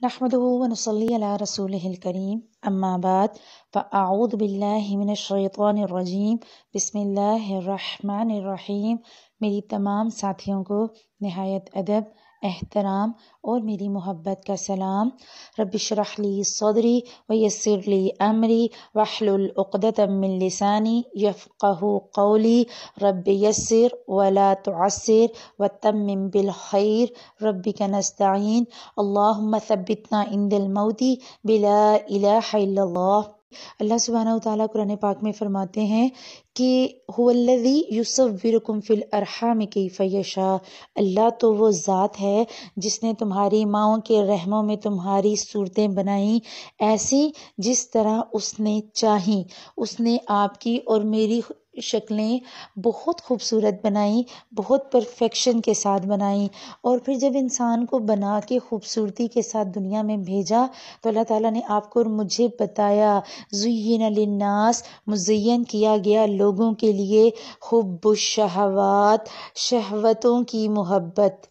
نحمده ونصلي على رسوله الكريم اما بعد فاعوذ باللہ من الشیطان الرجیم بسم اللہ الرحمن الرحیم۔ میری تمام ساتھیوں کو نہایت ادب، احترام اور میری محبت کا سلام۔ رب اشرح لی صدری ویسر لی امری واحلل عقدۃ من لسانی یفقہوا قولی۔ رب یسر ولا تعسر وتمم بالخیر ربک نستعین اللہم ثبتنا عند الموت بلا الہ الا اللہ۔ اللہ سبحانہ وتعالیٰ قرآن پاک میں فرماتے ہیں کہ هو الذی یصورکم فی الارحام کیف یشاء۔ اللہ تو وہ ذات ہے جس نے تمہاری ماؤں کے رحموں میں تمہاری صورتیں بنائیں ایسی جس طرح اس نے چاہیں۔ اس نے آپ کی اور میری شکلیں بہت خوبصورت بنائیں، بہت پرفیکشن کے ساتھ بنائیں، اور پھر جب انسان کو بنا کے خوبصورتی کے ساتھ دنیا میں بھیجا تو اللہ تعالیٰ نے آپ کو اور مجھے بتایا زین للناس، مزین کیا گیا لوگوں کے لیے حب الشہوات، شہوتوں کی محبت۔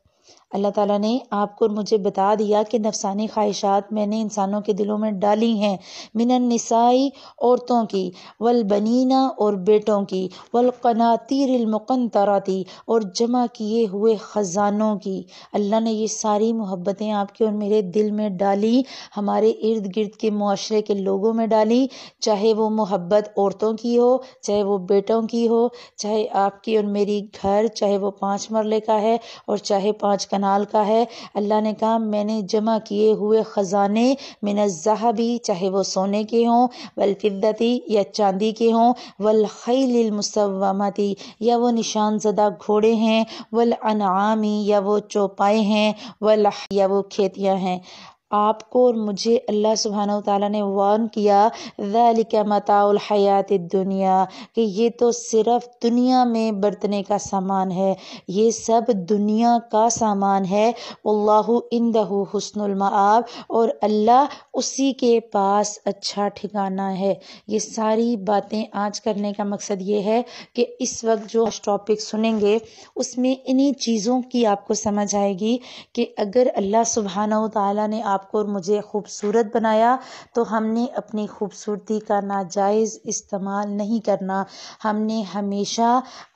اللہ تعالیٰ نے آپ کو اور مجھے بتا دیا کہ نفسانی خواہشات میں نے انسانوں کے دلوں میں ڈالی ہیں، من النسائی، عورتوں کی، والبنین، اور بیٹوں کی، والقناطیر المقنطرتی، اور جمع کیے ہوئے خزانوں کی۔ اللہ نے یہ ساری محبتیں آپ کے اور میرے دل میں ڈالی، ہمارے ارد گرد کے معاشرے کے لوگوں میں ڈالی، چاہے وہ محبت عورتوں کی ہو، چاہے وہ بیٹوں کی ہو، چاہے آپ کی اور میری گھر، چاہے وہ 5 مرلے کا ہے اور چاہے 5 کنال کا ہے۔ اللہ نے کہا میں نے جمع کیے ہوئے خزانے من الذہبی، چاہے وہ سونے کے ہوں، والفضتی، یا چاندی کے ہوں، والخیل المسومتی، یا وہ نشان زدہ گھوڑے ہیں، والانعامی، یا وہ چوپائے ہیں، یا وہ کھیتیاں ہیں۔ آپ کو اور مجھے اللہ سبحانہ وتعالیٰ نے وارن کیا ذالک متاع الحیات الدنیا، کہ یہ تو صرف دنیا میں برتنے کا سامان ہے، یہ سب دنیا کا سامان ہے۔ اللہ عندہ حسن المآب، اور اللہ اسی کے پاس اچھا ٹھکانہ ہے۔ یہ ساری باتیں آج کرنے کا مقصد یہ ہے کہ اس وقت جو ٹاپک سنیں گے اس میں انہی چیزوں کی آپ کو سمجھ آئے گی کہ اگر اللہ سبحانہ وتعالیٰ نے آپ کو اور مجھے خوبصورت بنایا تو ہم نے اپنی خوبصورتی کا ناجائز استعمال نہیں کرنا۔ ہم نے ہمیشہ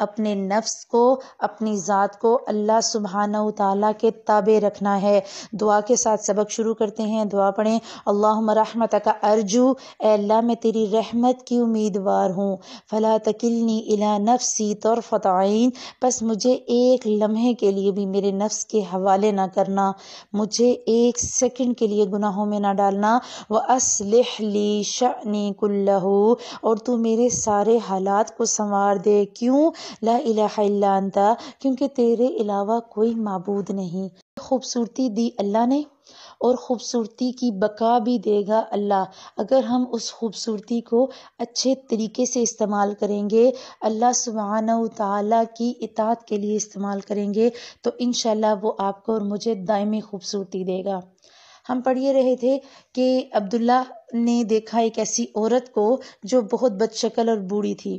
اپنے نفس کو، اپنی ذات کو اللہ سبحانہ وتعالیٰ کے تابع رکھنا ہے۔ دعا کے ساتھ سبق شروع کرتے ہیں۔ دعا پڑھیں۔ اللہم رحمتک ارجو، اے اللہ میں تیری رحمت کی امیدوار ہوں، فلا تکلنی الی نفسی طرفۃ عین، بس مجھے ایک لمحے کے لیے بھی میرے نفس کے حوالے نہ کرنا، مجھے ایک سیکنڈ کے لیے گناہوں میں نہ ڈالنا۔ وَأَصْلِحْ لِي شَأْنِي كُلَّهُ، اور تو میرے سارے حالات کو سنوار دے۔ کیوں؟ لا الہ الا انت، کیونکہ تیرے علاوہ کوئی معبود نہیں۔ خوبصورتی دی اللہ نے اور خوبصورتی کی بقا بھی دے گا اللہ، اگر ہم اس خوبصورتی کو اچھے طریقے سے استعمال کریں گے، اللہ سبحانہ وتعالیٰ کی اطاعت کے لیے استعمال کریں گے تو انشاءاللہ وہ آپ کو اور مجھے دائمی خوبصورتی دے گا۔ ہم پڑھ یہ رہے تھے کہ عبداللہ نے دیکھا ایک ایسی عورت کو جو بہت بد شکل اور بوڑھی تھی۔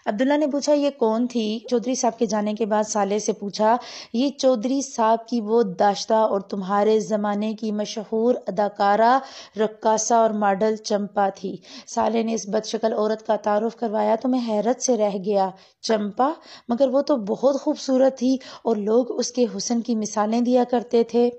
عبداللہ نے پوچھا یہ کون تھی؟ چودھری صاحب کے جانے کے بعد صالح سے پوچھا یہ چودھری صاحب کی وہ داشتہ اور تمہارے زمانے کی مشہور اداکارہ، رقاصہ اور ماڈل چمپا تھی۔ صالح نے اس بد شکل عورت کا تعارف کروایا تو میں حیرت سے رہ گیا۔ چمپا؟ مگر وہ تو بہت خوبصورت تھی اور لوگ اس کے حسن کی مثالیں دیا کرتے تھے۔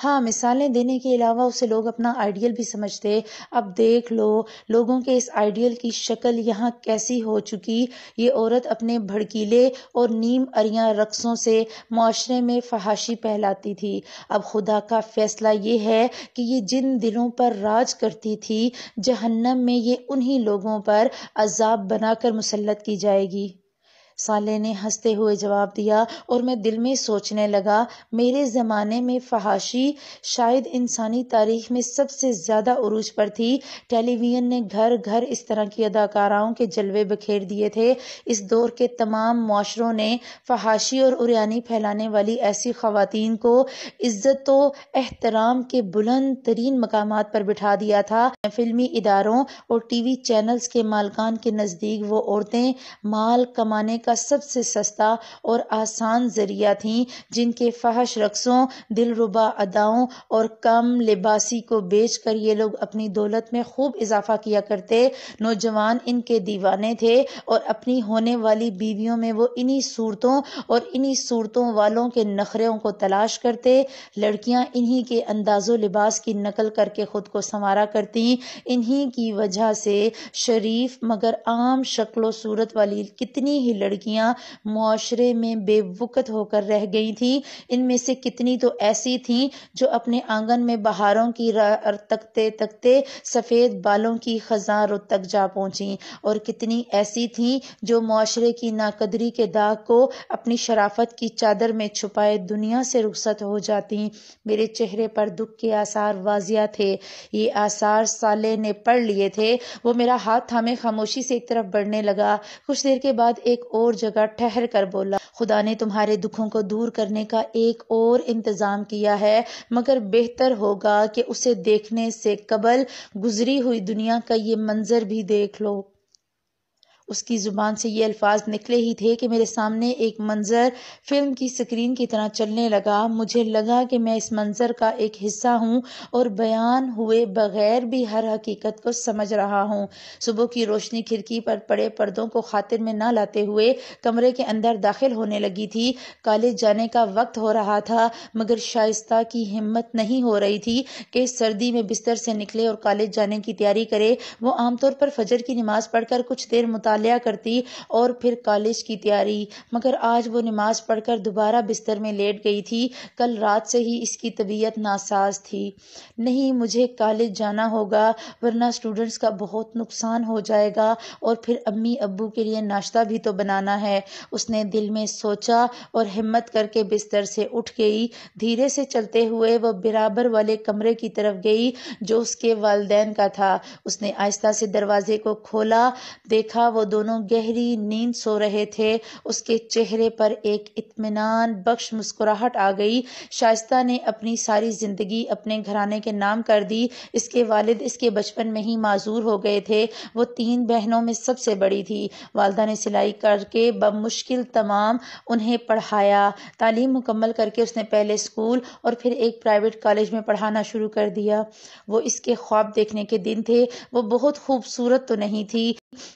ہاں، مثالیں دینے کے علاوہ اسے لوگ اپنا آئیڈیل بھی سمجھتے۔ اب دیکھ لو لوگوں کے اس آئیڈیل کی شکل یہاں کیسی ہو چکی۔ یہ عورت اپنے بھڑکیلے اور نیم اریاں رقصوں سے معاشرے میں فحاشی پھیلاتی تھی۔ اب خدا کا فیصلہ یہ ہے کہ یہ جن دلوں پر راج کرتی تھی، جہنم میں یہ انہی لوگوں پر عذاب بنا کر مسلط کی جائے گی۔ صالح نے ہنستے ہوئے جواب دیا اور میں دل میں سوچنے لگا میرے زمانے میں فحاشی شاید انسانی تاریخ میں سب سے زیادہ عروج پر تھی۔ ٹیلی ویژن نے گھر گھر اس طرح کی اداکاراؤں کے جلوے بکھیر دیے تھے۔ اس دور کے تمام معاشروں نے فحاشی اور عریانی پھیلانے والی ایسی خواتین کو عزت و احترام کے بلند ترین مقامات پر بٹھا دیا تھا۔ فلمی اداروں اور ٹی وی چینلز کے مالکان کے نزدیک وہ عورتیں مال کمانے کا سب سے سستا اور آسان ذریعہ تھیں، جن کے فحش رقصوں، دلربا اداؤں اور کم لباسی کو بیچ کر یہ لوگ اپنی دولت میں خوب اضافہ کیا کرتے۔ نوجوان ان کے دیوانے تھے اور اپنی ہونے والی بیویوں میں وہ انہی صورتوں اور انہی صورتوں والوں کے نخروں کو تلاش کرتے۔ لڑکیاں انہی کے انداز و لباس کی نقل کر کے خود کو سنوارا کرتی۔ انہی کی وجہ سے شریف مگر عام شکل و صورت والی کتنی ہی لڑکیاں معاشرے میں بے وقت ہو کر رہ گئی تھیں۔ ان میں سے کتنی تو ایسی تھیں جو اپنے آنگن میں بہاروں کی راہ تکتے تکتے سفید بالوں کی خزاں رت تک جا پہنچیں، اور کتنی ایسی تھیں جو معاشرے کی ناقدری کے داغ کو اپنی شرافت کی چادر میں چھپائے دنیا سے رخصت ہو جاتی۔ میرے چہرے پر دکھ کے آثار واضح تھے۔ یہ آثار صالح نے پڑھ لیے تھے۔ وہ میرا ہاتھ تھامے خاموشی سے ایک طرف بڑھنے لگا۔ کچھ دیر کے بعد ایک اور جگہ ٹھہر کر بولا، خدا نے تمہارے دکھوں کو دور کرنے کا ایک اور انتظام کیا ہے، مگر بہتر ہوگا کہ اسے دیکھنے سے قبل گزری ہوئی دنیا کا یہ منظر بھی دیکھ لو۔ اس کی زبان سے یہ الفاظ نکلے ہی تھے کہ میرے سامنے ایک منظر فلم کی سکرین کی طرح چلنے لگا۔ مجھے لگا کہ میں اس منظر کا ایک حصہ ہوں اور بیان ہوئے بغیر بھی ہر حقیقت کو سمجھ رہا ہوں۔ صبح کی روشنی کھڑکی پر پڑے پردوں کو خاطر میں نہ لاتے ہوئے کمرے کے اندر داخل ہونے لگی تھی۔ کالج جانے کا وقت ہو رہا تھا، مگر شائستہ کی ہمت نہیں ہو رہی تھی کہ سردی میں بستر سے نکلے اور کالج جانے کی تیاری کرے۔ وہ عام طور پر فجر کی نماز پڑھ کر کچھ دیر مطالعہ کرتی اور پھر کالج کی تیاری، مگر آج وہ نماز پڑھ کر دوبارہ بستر میں لیٹ گئی تھی۔ کل رات سے ہی اس کی طبیعت ناساز تھی۔ نہیں، مجھے کالج جانا ہوگا ورنہ اسٹوڈنٹس کا بہت نقصان ہو جائے گا، اور پھر امی ابو کے لیے ناشتہ بھی تو بنانا ہے، اس نے دل میں سوچا اور ہمت کر کے بستر سے اٹھ گئی۔ دھیرے سے چلتے ہوئے وہ برابر والے کمرے کی طرف گئی جو اس کے والدین کا تھا۔ اس نے آہستہ سے دروازے کو کھولا، دیکھا وہ دونوں گہری نیند سو رہے تھے۔ اس کے چہرے پر ایک اطمینان بخش مسکراہٹ آ گئی۔ شائستہ نے اپنی ساری زندگی اپنے گھرانے کے نام کر دی۔ اس کے والد اس کے بچپن میں ہی معذور ہو گئے تھے۔ وہ 3 بہنوں میں سب سے بڑی تھی۔ والدہ نے سلائی کر کے بمشکل تمام انہیں پڑھایا۔ تعلیم مکمل کر کے اس نے پہلے اسکول اور پھر ایک پرائیویٹ کالج میں پڑھانا شروع کر دیا۔ وہ اس کے خواب دیکھنے کے دن تھے۔ وہ بہت خوبصورت تو نہیں تھی،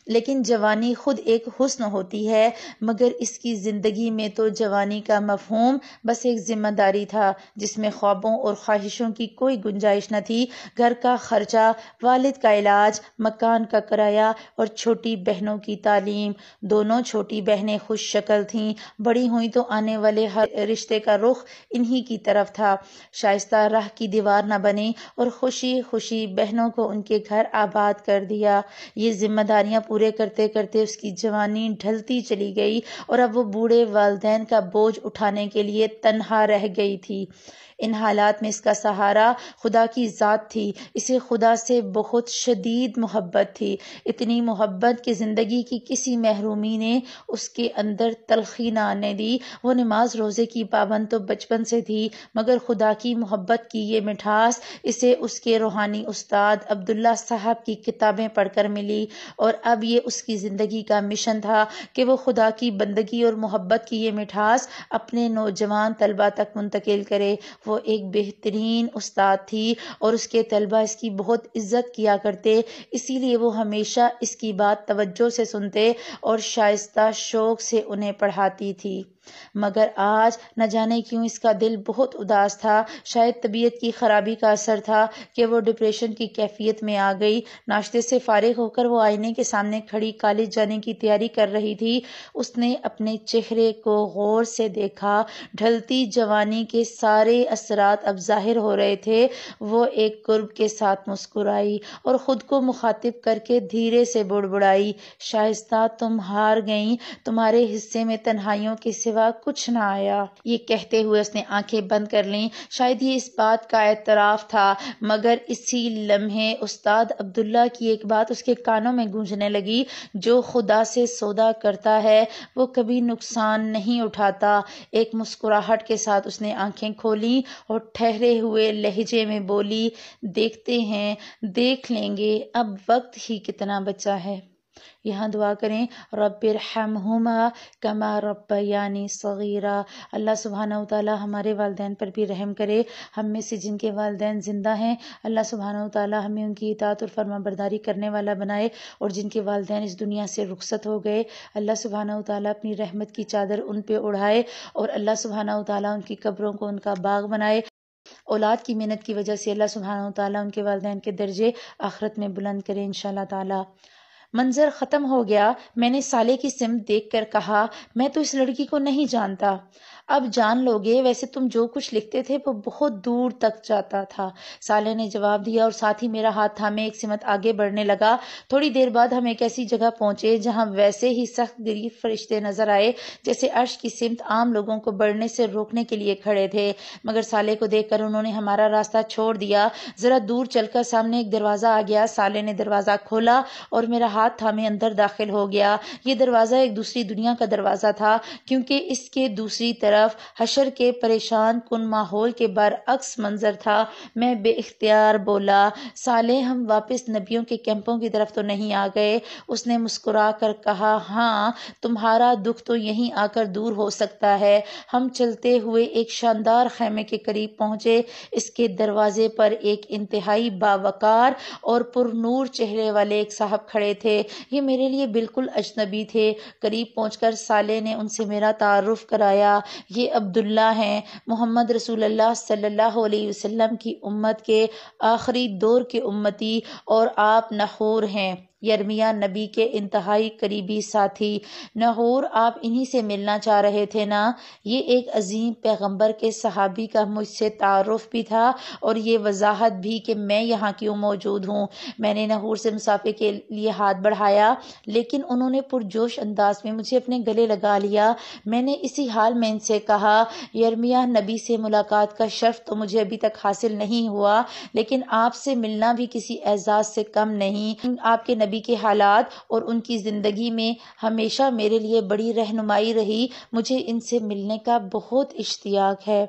لیکن جوانی خود ایک حسن ہوتی ہے، مگر اس کی زندگی میں تو جوانی کا مفہوم بس ایک ذمہ داری تھا جس میں خوابوں اور خواہشوں کی کوئی گنجائش نہ تھی۔ گھر کا خرچہ، والد کا علاج، مکان کا کرایہ اور چھوٹی بہنوں کی تعلیم۔ دونوں چھوٹی بہنیں خوش شکل تھیں، بڑی ہوئیں تو آنے والے ہر رشتے کا رخ انہی کی طرف تھا۔ شائستہ راہ کی دیوار نہ بنی اور خوشی خوشی بہنوں کو ان کے گھر آباد کر دیا۔ یہ ذمہ داریاں پورے کرتے کرتے اس کی جوانی ڈھلتی چلی گئی اور اب وہ بوڑھے والدین کا بوجھ اٹھانے کے لیے تنہا رہ گئی تھی۔ ان حالات میں اس کا سہارا خدا کی ذات تھی۔ اسے خدا سے بہت شدید محبت تھی، اتنی محبت کہ زندگی کی کسی محرومی نے اس کے اندر تلخی نہ آنے دی۔ وہ نماز روزے کی پابند تو بچپن سے تھی، مگر خدا کی محبت کی یہ مٹھاس اسے اس کے روحانی استاد عبداللہ صاحب کی کتابیں پڑھ کر ملی، اور اب یہ اس کی زندگی کا مشن تھا کہ وہ خدا کی بندگی اور محبت کی یہ مٹھاس اپنے نوجوان طلبہ تک منتقل کرے۔ وہ ایک بہترین استاد تھی اور اس کے طلبہ اس کی بہت عزت کیا کرتے، اسی لیے وہ ہمیشہ اس کی بات توجہ سے سنتے اور شائستہ شوق سے انہیں پڑھاتی تھی۔ مگر آج نہ جانے کیوں اس کا دل بہت اداس تھا۔ شاید طبیعت کی خرابی کا اثر تھا کہ وہ ڈپریشن کی کیفیت میں آ گئی۔ ناشتے سے فارغ ہو کر وہ آئینے کے سامنے کھڑی کالج جانے کی تیاری کر رہی تھی۔ اس نے اپنے چہرے کو غور سے دیکھا۔ ڈھلتی جوانی کے سارے اثرات اب ظاہر ہو رہے تھے۔ وہ ایک قرب کے ساتھ مسکرائی اور خود کو مخاطب کر کے دھیرے سے بڑبڑائی، شائستہ تم ہار گئیں، تمہارے حصے میں تنہائیوں کے سوا کچھ نہ آیا۔ یہ کہتے ہوئے اس نے آنکھیں بند کر لیں۔ شاید یہ اس بات کا اعتراف تھا، مگر اسی لمحے استاد عبداللہ کی ایک بات اس کے کانوں میں گونجنے لگی، جو خدا سے سودا کرتا ہے وہ کبھی نقصان نہیں اٹھاتا۔ ایک مسکراہٹ کے ساتھ اس نے آنکھیں کھولیں اور ٹھہرے ہوئے لہجے میں بولی، دیکھتے ہیں، دیکھ لیں گے، اب وقت ہی کتنا بچا ہے۔ یہاں دعا کریں رب ارحمہما کما ربیانی صغیرا۔ اللہ سبحانہ وتعالی ہمارے والدین پر بھی رحم کرے۔ ہم میں سے جن کے والدین زندہ ہیں اللہ سبحانہ وتعالی ہمیں ان کی اطاعت اور فرما برداری کرنے والا بنائے، اور جن کے والدین اس دنیا سے رخصت ہو گئے اللہ سبحانہ وتعالی اپنی رحمت کی چادر ان پہ اڑھائے، اور اللہ سبحانہ وتعالی ان کی قبروں کو ان کا باغ بنائے۔ اولاد کی محنت کی وجہ سے اللہ سبحانہ وتعالی ان کے والدین کے درجے آخرت میں بلند کرے انشاءاللہ تعالی۔ منظر ختم ہو گیا۔ میں نے سالے کی سمت دیکھ کر کہا میں تو اس لڑکی کو نہیں جانتا۔ اب جان لوگے، ویسے تم جو کچھ لکھتے تھے وہ بہت دور تک جاتا تھا، سالے نے جواب دیا، اور ساتھ ہی میرا ہاتھ تھامے ایک سمت آگے بڑھنے لگا۔ تھوڑی دیر بعد ہم ایک ایسی جگہ پہنچے جہاں ویسے ہی سخت گریب فرشتے نظر آئے جیسے عرش کی سمت عام لوگوں کو بڑھنے سے روکنے کے لیے کھڑے تھے، مگر سالے کو دیکھ کر انہوں نے ہمارا راستہ چھوڑ دیا۔ ذرا دور چل کر سامنے ایک دروازہ آ گیا، سالے نے دروازہ کھولا اور میرا ہاتھ تھامے اندر داخل ہو گیا۔ یہ دروازہ ایک دوسری دنیا کا دروازہ تھا، کیونکہ اس کے دوسری طرف حشر کے پریشان کن ماحول کے برعکس منظر تھا۔ میں بے اختیار بولا سالے ہم واپس نبیوں کے کیمپوں کی طرف تو نہیں آ گئے؟ اس نے مسکرا کر کہا ہاں، تمہارا دکھ تو یہیں آ کر دور ہو سکتا ہے۔ ہم چلتے ہوئے ایک شاندار خیمے کے قریب پہنچے۔ اس کے دروازے پر ایک انتہائی باوقار اور پر نور چہرے والے ایک صاحب کھڑے تھے۔ یہ میرے لیے بالکل اجنبی تھے۔ قریب پہنچ کر سالے نے ان سے میرا تعارف کرایا۔ یہ عبداللہ ہیں، محمد رسول اللہ صلی اللہ علیہ وسلم کی امت کے آخری دور کے امتی، اور آپ نحور ہیں، یرمیہ نبی کے انتہائی قریبی ساتھی۔ نحور، آپ انہی سے ملنا چاہ رہے تھے نا؟ یہ ایک عظیم پیغمبر کے صحابی کا مجھ سے تعارف بھی تھا، اور یہ وضاحت بھی کہ میں یہاں کیوں موجود ہوں۔ میں نے نحور سے مصافحے کے لیے ہاتھ بڑھایا، لیکن انہوں نے پرجوش انداز میں مجھے اپنے گلے لگا لیا۔ میں نے اسی حال میں ان سے کہا یرمیہ نبی سے ملاقات کا شرف تو مجھے ابھی تک حاصل نہیں ہوا، لیکن آپ سے ملنا بھی کسی اعزاز سے کم نہیں۔ آپ کے نبی کے حالات اور ان کی زندگی میں ہمیشہ میرے لیے بڑی رہنمائی رہی، مجھے ان سے ملنے کا بہت اشتیاق ہے۔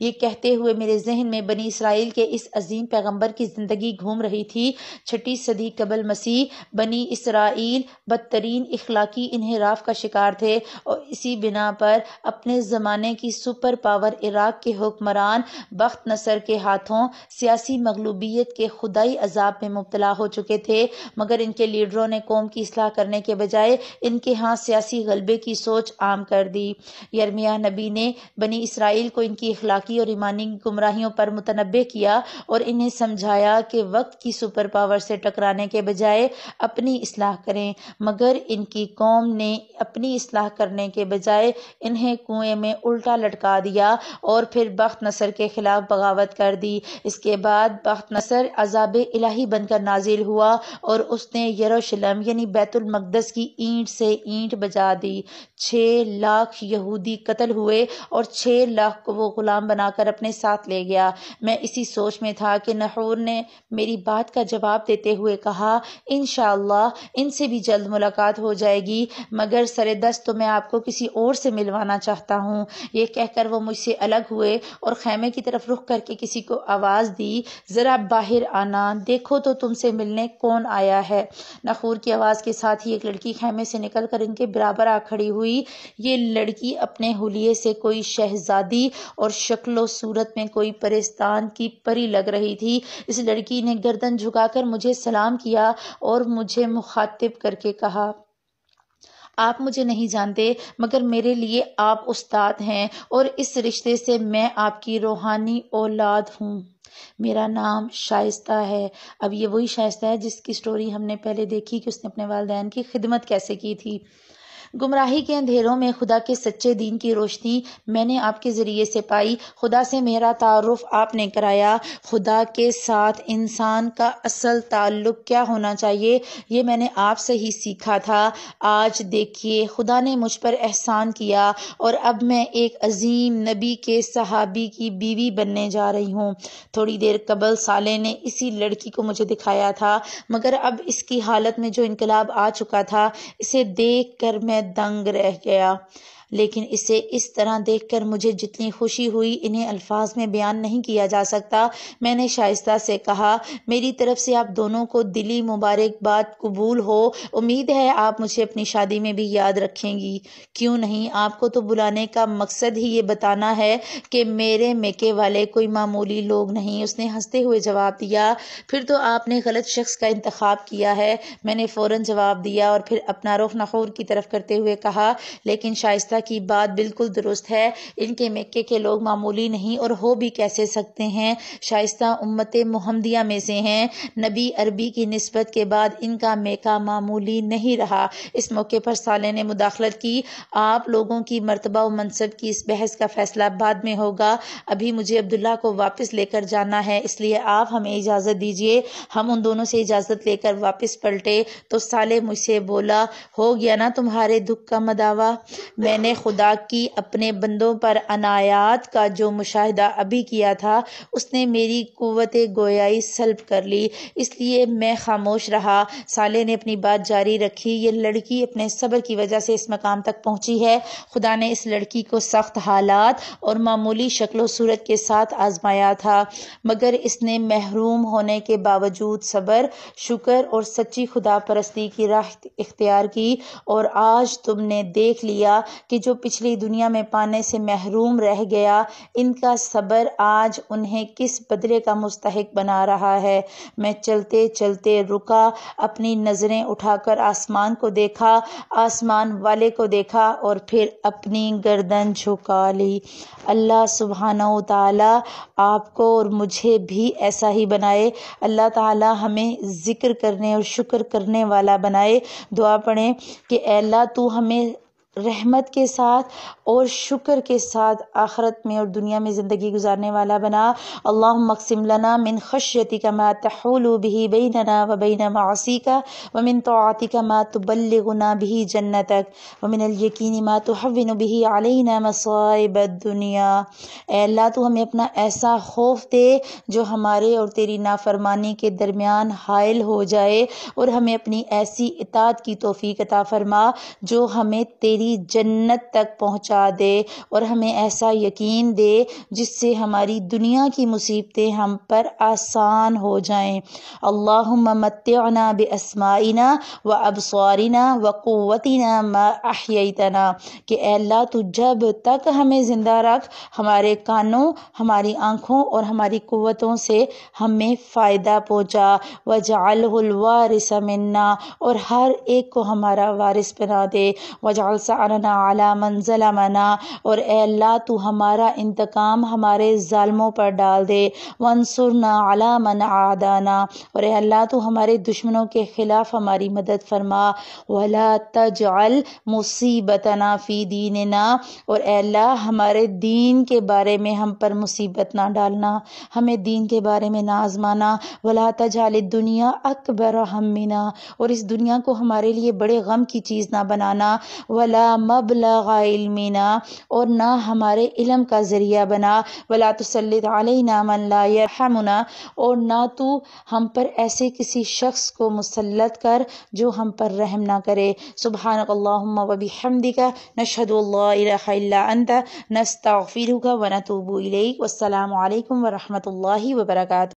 یہ کہتے ہوئے میرے ذہن میں بنی اسرائیل کے اس عظیم پیغمبر کی زندگی گھوم رہی تھی۔ 6 صدی قبل مسیح بنی اسرائیل بدترین اخلاقی انحراف کا شکار تھے، اور اسی بنا پر اپنے زمانے کی سپر پاور عراق کے حکمران بخت نصر کے ہاتھوں سیاسی مغلوبیت کے خدائی عذاب میں مبتلا ہو چکے تھے، مگر ان کے لیڈروں نے قوم کی اصلاح کرنے کے بجائے ان کے ہاں سیاسی غلبے کی سوچ عام کر دی۔ یرمیہ نبی نے بنی اسرائیل کو ان کی اخلاقی اور ایمانی گمراہیوں پر متنبہ کیا، اور انہیں سمجھایا کہ وقت کی سپر پاور سے ٹکرانے کے بجائے اپنی اصلاح کریں، مگر ان کی قوم نے اپنی اصلاح کرنے کے بجائے انہیں کنویں میں الٹا لٹکا دیا، اور پھر بخت نصر کے خلاف بغاوت کر دی۔ اس کے بعد بخت نصر عذاب الہی بن کر نازل ہوا، اور اس نے یروشلم یعنی بیت المقدس کی اینٹ سے اینٹ بجا دی۔ 6 لاکھ یہودی قتل ہوئے، اور 6 لاکھ کو وہ غلام بنا کر اپنے ساتھ لے گیا۔ میں اسی سوچ میں تھا کہ نحور نے میری بات کا جواب دیتے ہوئے کہا انشاءاللہ ان سے بھی جلد ملاقات ہو جائے گی، مگر سر دست تو میں آپ کو کسی اور سے ملوانا چاہتا ہوں۔ یہ کہہ کر وہ مجھ سے الگ ہوئے اور خیمے کی طرف رخ کر کے کسی کو آواز دی ذرا باہر آنا، دیکھو تو تم سے ملنے کون آیا ہے۔ نحور کی آواز کے ساتھ ہی ایک لڑکی خیمے سے نکل کر ان کے برابر آ کھڑی ہوئی۔ یہ لڑکی اپنے حلیے سے کوئی شہزادی اور شکل و صورت میں کوئی پرستان کی پری لگ رہی تھی۔ اس لڑکی نے گردن جھکا کر مجھے سلام کیا اور مجھے مخاطب کر کے کہا آپ مجھے نہیں جانتے، مگر میرے لیے آپ استاد ہیں، اور اس رشتے سے میں آپ کی روحانی اولاد ہوں۔ میرا نام شائستہ ہے۔ اب یہ وہی شائستہ ہے جس کی سٹوری ہم نے پہلے دیکھی کہ اس نے اپنے والدین کی خدمت کیسے کی تھی۔ گمراہی کے اندھیروں میں خدا کے سچے دین کی روشنی میں نے آپ کے ذریعے سے پائی۔ خدا سے میرا تعارف آپ نے کرایا۔ خدا کے ساتھ انسان کا اصل تعلق کیا ہونا چاہیے یہ میں نے آپ سے ہی سیکھا تھا۔ آج دیکھیے خدا نے مجھ پر احسان کیا، اور اب میں ایک عظیم نبی کے صحابی کی بیوی بننے جا رہی ہوں۔ تھوڑی دیر قبل سالے نے اسی لڑکی کو مجھے دکھایا تھا، مگر اب اس کی حالت میں جو انقلاب آ چکا تھا اسے دیکھ کر میں دنگ رہ گیا۔ لیکن اسے اس طرح دیکھ کر مجھے جتنی خوشی ہوئی انہیں الفاظ میں بیان نہیں کیا جا سکتا۔ میں نے شائستہ سے کہا، میری طرف سے آپ دونوں کو دلی مبارکباد قبول ہو، امید ہے آپ مجھے اپنی شادی میں بھی یاد رکھیں گی۔ کیوں نہیں، آپ کو تو بلانے کا مقصد ہی یہ بتانا ہے کہ میرے میکے والے کوئی معمولی لوگ نہیں۔ اس نے ہنستے ہوئے جواب دیا، پھر تو آپ نے غلط شخص کا انتخاب کیا ہے۔ میں نے فوراً جواب دیا اور پھر اپنا رخ نخور کی طرف کرتے ہوئے کہا، لیکن شائستہ کی بات بالکل درست ہے، ان کے مکے کے لوگ معمولی نہیں اور ہو بھی کیسے سکتے ہیں۔ شائستہ امت محمدیہ میں سے ہیں، نبی عربی کی نسبت کے بعد ان کا میکا معمولی نہیں رہا۔ اس موقع پر صالح نے مداخلت کی، آپ لوگوں کی مرتبہ و منصب کی اس بحث کا فیصلہ بعد میں ہوگا، ابھی مجھے عبداللہ کو واپس لے کر جانا ہے، اس لیے آپ ہمیں اجازت دیجیے۔ ہم ان دونوں سے اجازت لے کر واپس پلٹے تو صالح مجھ سے بولا، ہو گیا نا تمہارے دکھ کا مداوع؟ میں نے خدا کی اپنے بندوں پر عنایات کا جو مشاہدہ ابھی کیا تھا اس نے میری قوت گویائی سلب کر لی، اس لیے میں خاموش رہا۔ صالح نے اپنی بات جاری رکھی، یہ لڑکی اپنے صبر کی وجہ سے اس مقام تک پہنچی ہے۔ خدا نے اس لڑکی کو سخت حالات اور معمولی شکل و صورت کے ساتھ آزمایا تھا، مگر اس نے محروم ہونے کے باوجود صبر، شکر اور سچی خدا پرستی کی راہ اختیار کی، اور آج تم نے دیکھ لیا کہ جو پچھلی دنیا میں پانے سے محروم رہ گیا، ان کا صبر آج انہیں کس بدلے کا مستحق بنا رہا ہے۔ میں چلتے چلتے رکا، اپنی نظریں اٹھا کر آسمان کو دیکھا، آسمان والے کو دیکھا اور پھر اپنی گردن جھکا لی۔ اللہ سبحانہ و تعالیٰ آپ کو اور مجھے بھی ایسا ہی بنائے۔ اللہ تعالیٰ ہمیں ذکر کرنے اور شکر کرنے والا بنائے۔ دعا پڑھیں کہ اے اللہ تو ہمیں رحمت کے ساتھ اور شکر کے ساتھ آخرت میں اور دنیا میں زندگی گزارنے والا بنا۔ اللہم اقسم لنا من خشیتک ما تحول به بیننا وبین معاصیک ومن طاعتک ما تبلغنا به جنتک ومن الیقین ما تهون به علینا مصائب الدنیا۔ اے اللہ تو ہمیں اپنا ایسا خوف دے جو ہمارے اور تیری نافرمانی کے درمیان حائل ہو جائے، اور ہمیں اپنی ایسی اطاعت کی توفیق عطا فرما جو ہمیں تیری جنت تک پہنچا دے، اور ہمیں ایسا یقین دے جس سے ہماری دنیا کی مصیبتیں ہم پر آسان ہو جائیں۔ اللہم متعنا باسمائنا وابصارنا وقوتنا ما احییتنا، کہ اے اللہ تو جب تک ہمیں زندہ رکھ، ہمارے کانوں، ہماری آنکھوں اور ہماری قوتوں سے ہمیں فائدہ پہنچا۔ وجعلہ الوارث منا، اور ہر ایک کو ہمارا وارث بنا دے۔ وجعل ثأرنا علی من ظلمنا، اور اے اللہ تو ہمارا انتقام ہمارے ظالموں پر ڈال دے۔ وانصرنا علی من عادانا، اور اے اللہ تو ہمارے دشمنوں کے خلاف ہماری مدد فرما۔ ولا تجعل مصیبتنا فی دیننا، اور اے اللہ ہمارے دین کے بارے میں ہم پر مصیبت نہ ڈالنا، ہمیں دین کے بارے میں نہ آزمانا۔ ولا تجعل الدنیا اکبر ہمنا، اور اس دنیا کو ہمارے لیے بڑے غم کی چیز نہ بنانا۔ ولا مبلغ علمنا، اور نہ ہمارے علم کا ذریعہ بنا۔ ولا تسلط علینا من لا یرحمنا، اور نہ تو ہم پر ایسے کسی شخص کو مسلط کر جو ہم پر رحم نہ کرے۔ سبحانک اللہم وبحمدک، نشہد ان لا الہ الا انت، نستغفرک ونتوب الیک۔ والسلام علیکم ورحمۃ اللہ وبرکاتہ۔